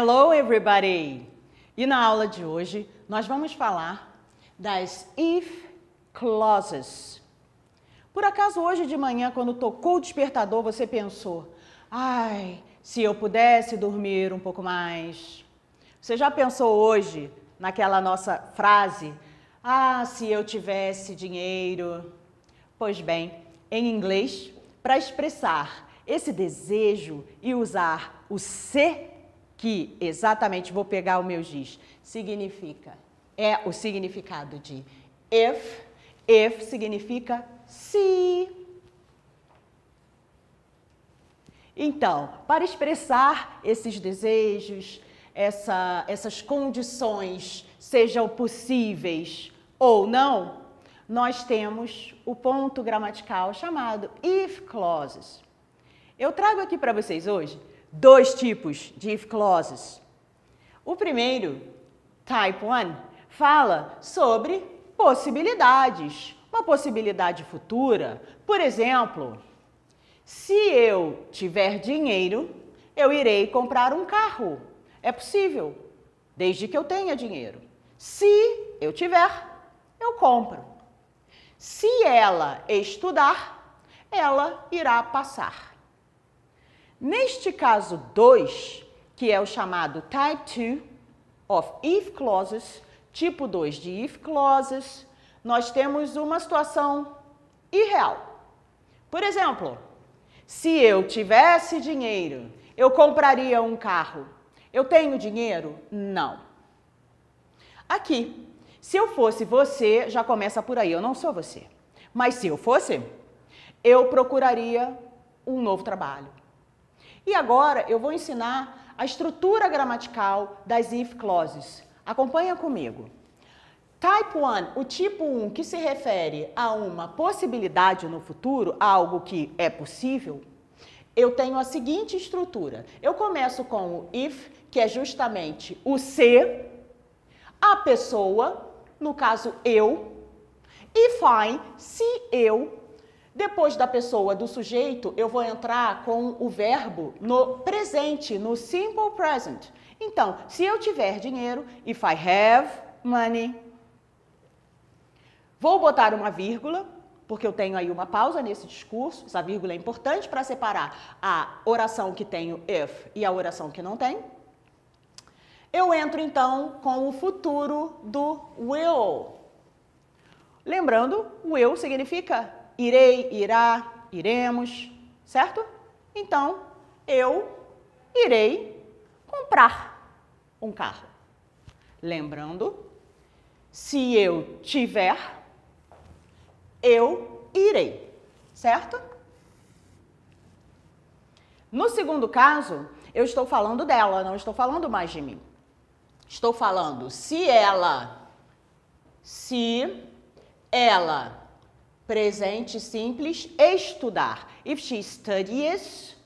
Hello, everybody! E na aula de hoje, nós vamos falar das if clauses. Por acaso, hoje de manhã, quando tocou o despertador, você pensou, ai, se eu pudesse dormir um pouco mais. Você já pensou hoje naquela nossa frase, ah, se eu tivesse dinheiro? Pois bem, em inglês, para expressar esse desejo e usar o se, que exatamente vou pegar o meu giz, significa, é o significado de if. If significa se. Então, para expressar esses desejos, essas condições, sejam possíveis ou não, nós temos o ponto gramatical chamado if clauses. Eu trago aqui para vocês hoje dois tipos de if clauses. O primeiro, type 1, fala sobre possibilidades, uma possibilidade futura. Por exemplo, se eu tiver dinheiro, eu irei comprar um carro. É possível, desde que eu tenha dinheiro. Se eu tiver, eu compro. Se ela estudar, ela irá passar. Neste caso 2, que é o chamado Type 2 of If Clauses, tipo 2 de If Clauses, nós temos uma situação irreal. Por exemplo, se eu tivesse dinheiro, eu compraria um carro. Eu tenho dinheiro? Não. Aqui, se eu fosse você, já começa por aí, eu não sou você. Mas se eu fosse, eu procuraria um novo trabalho. E agora eu vou ensinar a estrutura gramatical das if clauses. Acompanha comigo. Type 1, o tipo 1, que se refere a uma possibilidade no futuro, algo que é possível, eu tenho a seguinte estrutura. Eu começo com o if, que é justamente o se, a pessoa, no caso eu, e find, se eu. Depois da pessoa, do sujeito, eu vou entrar com o verbo no presente, no simple present. Então, se eu tiver dinheiro, if I have money. Vou botar uma vírgula, porque eu tenho aí uma pausa nesse discurso. Essa vírgula é importante para separar a oração que tem o if e a oração que não tem. Eu entro, então, com o futuro do will. Lembrando, will significa irei, irá, iremos, certo? Então, eu irei comprar um carro. Lembrando, se eu tiver, eu irei, certo? No segundo caso, eu estou falando dela, não estou falando mais de mim. Estou falando se ela, presente simples, estudar. If she studies,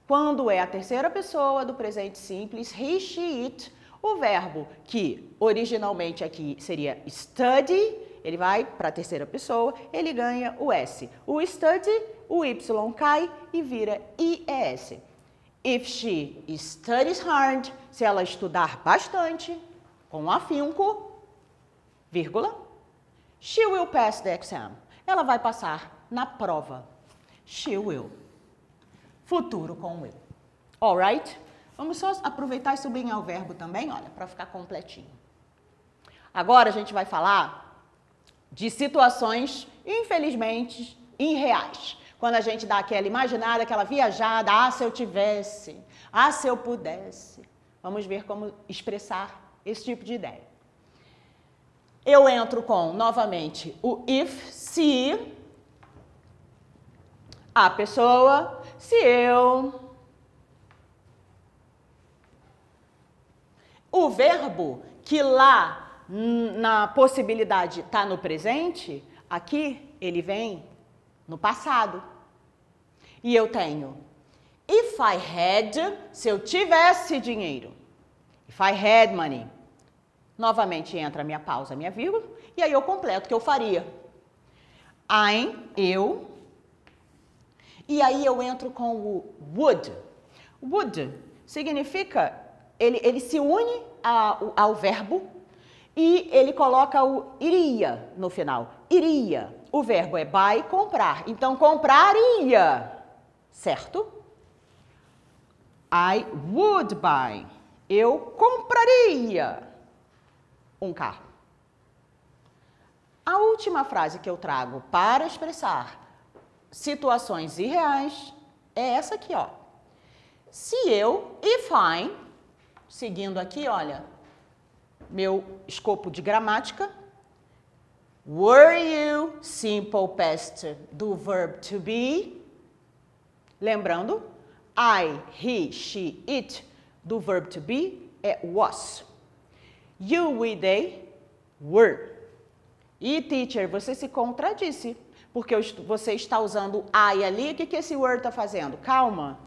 quando é a terceira pessoa do presente simples, he, she, it, o verbo que originalmente aqui seria study, ele vai para a terceira pessoa, ele ganha o S. O study, o Y cai e vira IES. If she studies hard, se ela estudar bastante, com afinco, vírgula, she will pass the exam. Ela vai passar na prova. She will. Futuro com will. Alright? Vamos só aproveitar e sublinhar o verbo também, olha, para ficar completinho. Agora a gente vai falar de situações, infelizmente, irreais. Quando a gente dá aquela imaginada, aquela viajada, ah, se eu tivesse, ah, se eu pudesse. Vamos ver como expressar esse tipo de ideia. Eu entro com, novamente, o if, se, a pessoa, se eu. O verbo que lá na possibilidade está no presente, aqui ele vem no passado. E eu tenho if I had, se eu tivesse dinheiro. If I had money. Novamente entra a minha pausa, a minha vírgula, e aí eu completo o que eu faria. I'm, eu. E aí eu entro com o would. Would significa ele se une ao verbo e ele coloca o iria no final. Iria. O verbo é buy, comprar. Então, compraria, certo? I would buy. Eu compraria um carro. A última frase que eu trago para expressar situações irreais é essa aqui, ó. Se eu, if I, seguindo aqui, olha, meu escopo de gramática, were you, simple past do verb to be, lembrando, I, he, she, it, do verb to be é was. You, we, they, were. E, teacher, você se contradisse, porque você está usando I ali, o que esse were está fazendo? Calma,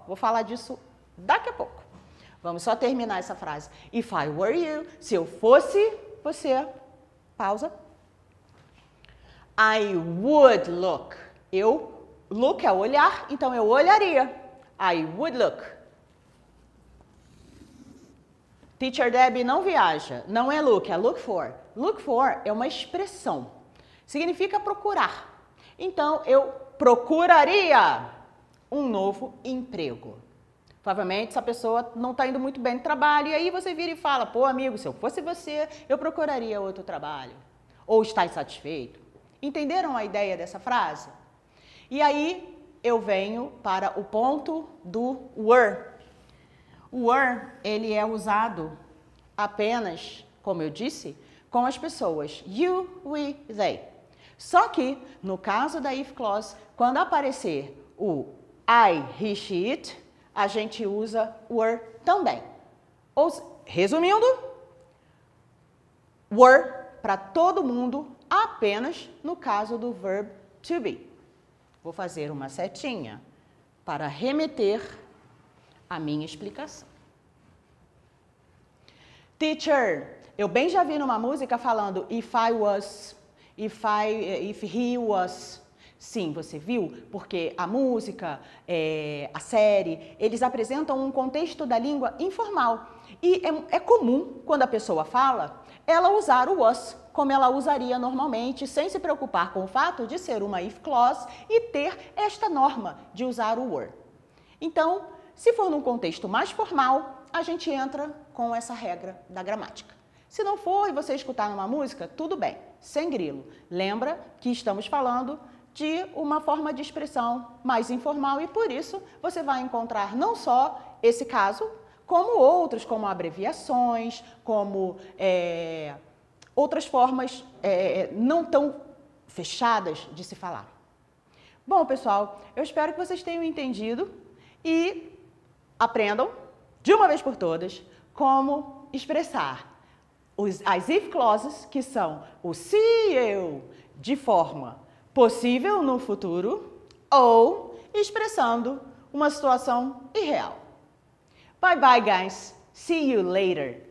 vou falar disso daqui a pouco. Vamos só terminar essa frase. If I were you, se eu fosse você, pausa. I would look. Look é olhar, então eu olharia. I would look. Teacher Debbie não viaja, não é look, é look for. Look for é uma expressão, significa procurar. Então, eu procuraria um novo emprego. Provavelmente essa pessoa não está indo muito bem no trabalho e aí você vira e fala, pô amigo, se eu fosse você, eu procuraria outro trabalho. Ou está insatisfeito. Entenderam a ideia dessa frase? E aí eu venho para o ponto do were. O were, ele é usado apenas, como eu disse, com as pessoas you, we, they. Só que, no caso da if clause, quando aparecer o I, he, she, it, a gente usa were também. Resumindo, were para todo mundo, apenas no caso do verb to be. Vou fazer uma setinha para remeter a minha explicação. Teacher, eu bem já vi numa música falando if I was, if he was. Sim, você viu? Porque a música, a série, eles apresentam um contexto da língua informal. E é comum, quando a pessoa fala, ela usar o was, como ela usaria normalmente, sem se preocupar com o fato de ser uma if clause e ter esta norma de usar o were. Então, se for num contexto mais formal, a gente entra com essa regra da gramática. Se não for e você escutar numa música, tudo bem, sem grilo. Lembra que estamos falando de uma forma de expressão mais informal e por isso você vai encontrar não só esse caso, como outros, como abreviações, como outras formas não tão fechadas de se falar. Bom, pessoal, eu espero que vocês tenham entendido e aprendam, de uma vez por todas, como expressar as if clauses, que são o se eu, de forma possível no futuro, ou expressando uma situação irreal. Bye bye, guys. See you later.